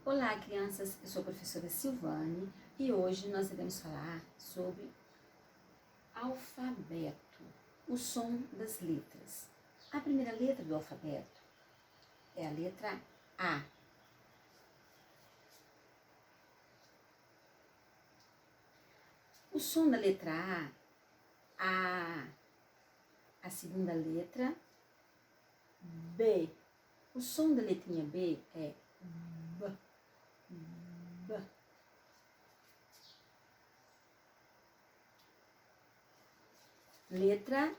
Olá, crianças! Eu sou a professora Silvane e hoje nós iremos falar sobre alfabeto, o som das letras. A primeira letra do alfabeto é a letra A. O som da letra A. A segunda letra, B. O som da letrinha B é B. B. Letra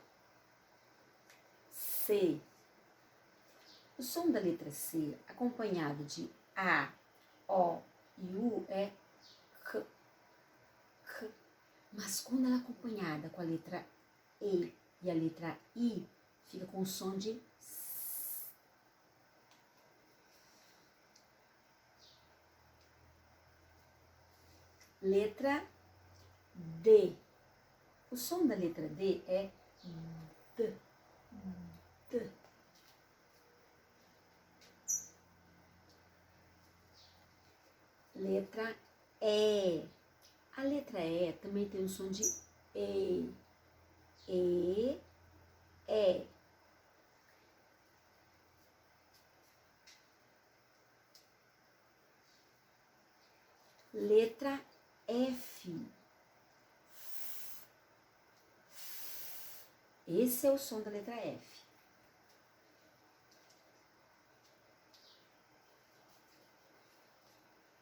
C. O som da letra C, acompanhado de A, O e U, é C. C. Mas quando ela é acompanhada com a letra E e a letra I, fica com o som de S. Letra D. O som da letra D é D. D. Letra E. A letra E também tem o som de E. E. E. Letra F. Esse é o som da letra F.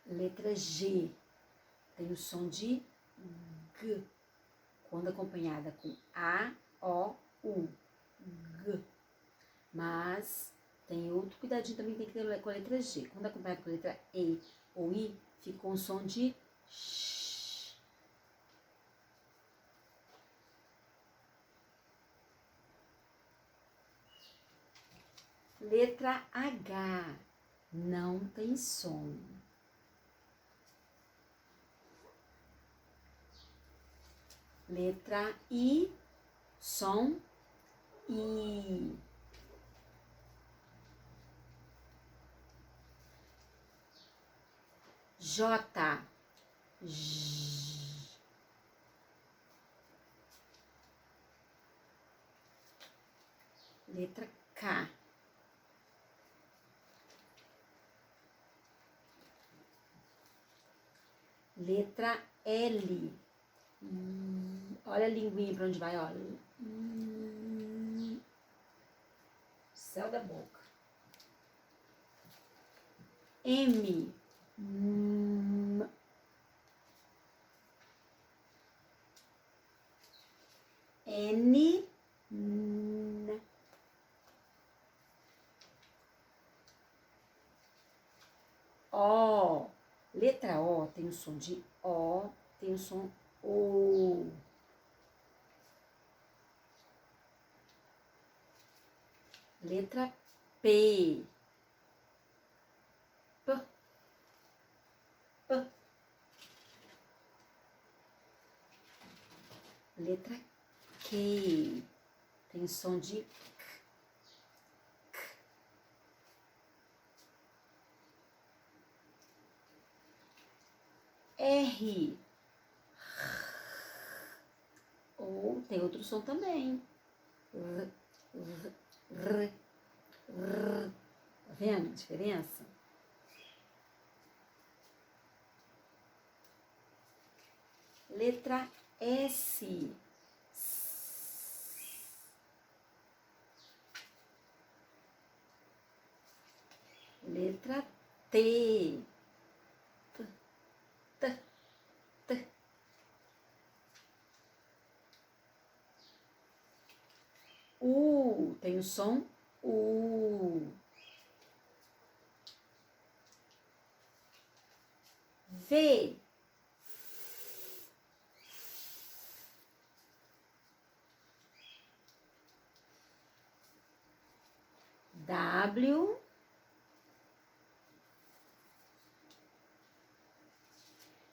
Letra G. Tem o som de G, quando acompanhada com A, O, U. G. Mas tem outro cuidadinho também que tem que ter com a letra G. Quando acompanhada com a letra E ou I, fica com o som de Sh. Letra H. Não tem som. Letra I, som I. J. J. Letra K. Letra L. Olha a linguinha para onde vai, olha. Céu da boca. M. N. N. O. Letra O tem o som de O, tem o som O. Letra P. P. P. Letra Q. Tem o som de K. R. Ou tem outro som também. R. R. R. R. Tá vendo a diferença? Letra S. Letra T. T. T. T. U. Tem o som U. V. W.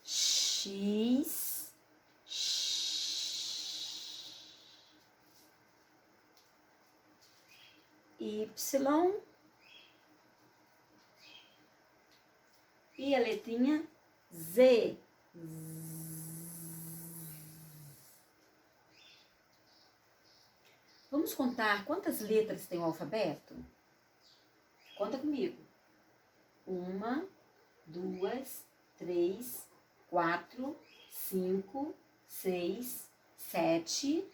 X. Y. E a letrinha Z. Vamos contar quantas letras tem o alfabeto? Conta comigo. 1, 2, 3, 4, 5, 6, 7,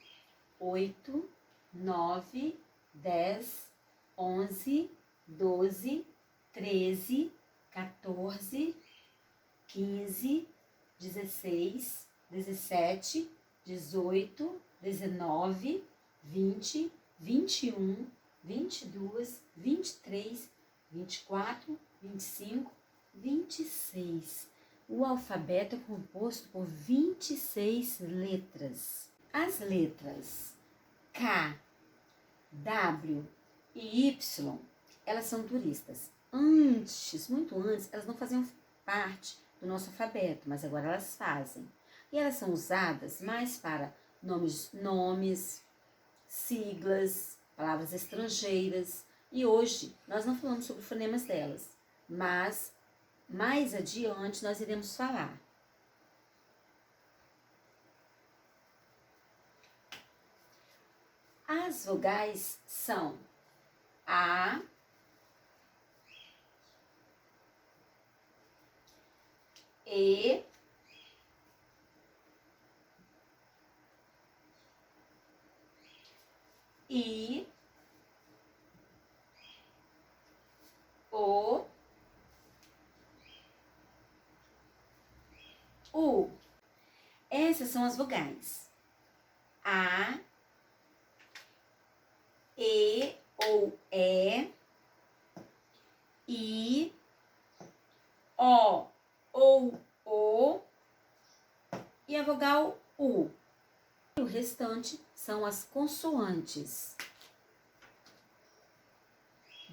8, 9, 10, 11, 12, 13, 14, 15, 16, 17, 18, 19, 20, 21, 22, 23, 24, 25, 26. O alfabeto é composto por 26 letras. As letras K, W e Y, elas são turistas. Antes, muito antes, elas não faziam parte do nosso alfabeto, mas agora elas fazem. E elas são usadas mais para nomes, siglas, palavras estrangeiras. E hoje nós não falamos sobre fonemas delas, mas mais adiante nós iremos falar. As vogais são A, E, I, O, U. Essas são as vogais. A, E ou E, I, O ou O e a vogal U. E o restante são as consoantes.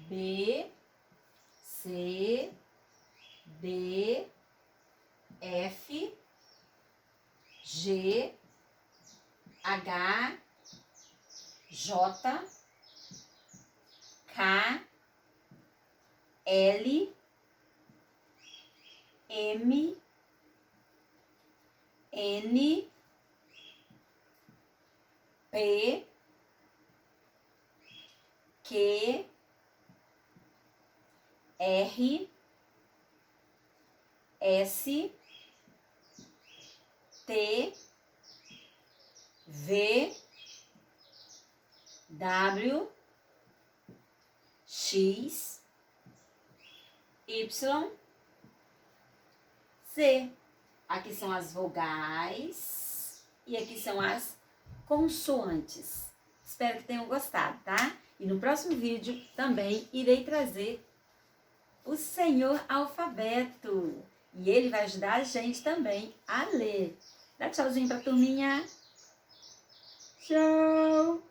B, C, D, F, G, H, J, K, L, M, N, P, Q, R, S, T, V, W, X, Y, Z. Aqui são as vogais e aqui são as consoantes. Espero que tenham gostado, tá? E no próximo vídeo também irei trazer o Senhor Alfabeto. E ele vai ajudar a gente também a ler. Dá tchauzinho pra turminha. Tchau!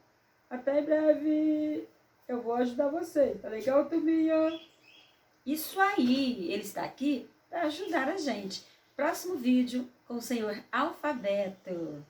Até em breve! Eu vou ajudar você, tá legal, turminha? Isso aí, ele está aqui para ajudar a gente. Próximo vídeo com o Senhor Alfabeto.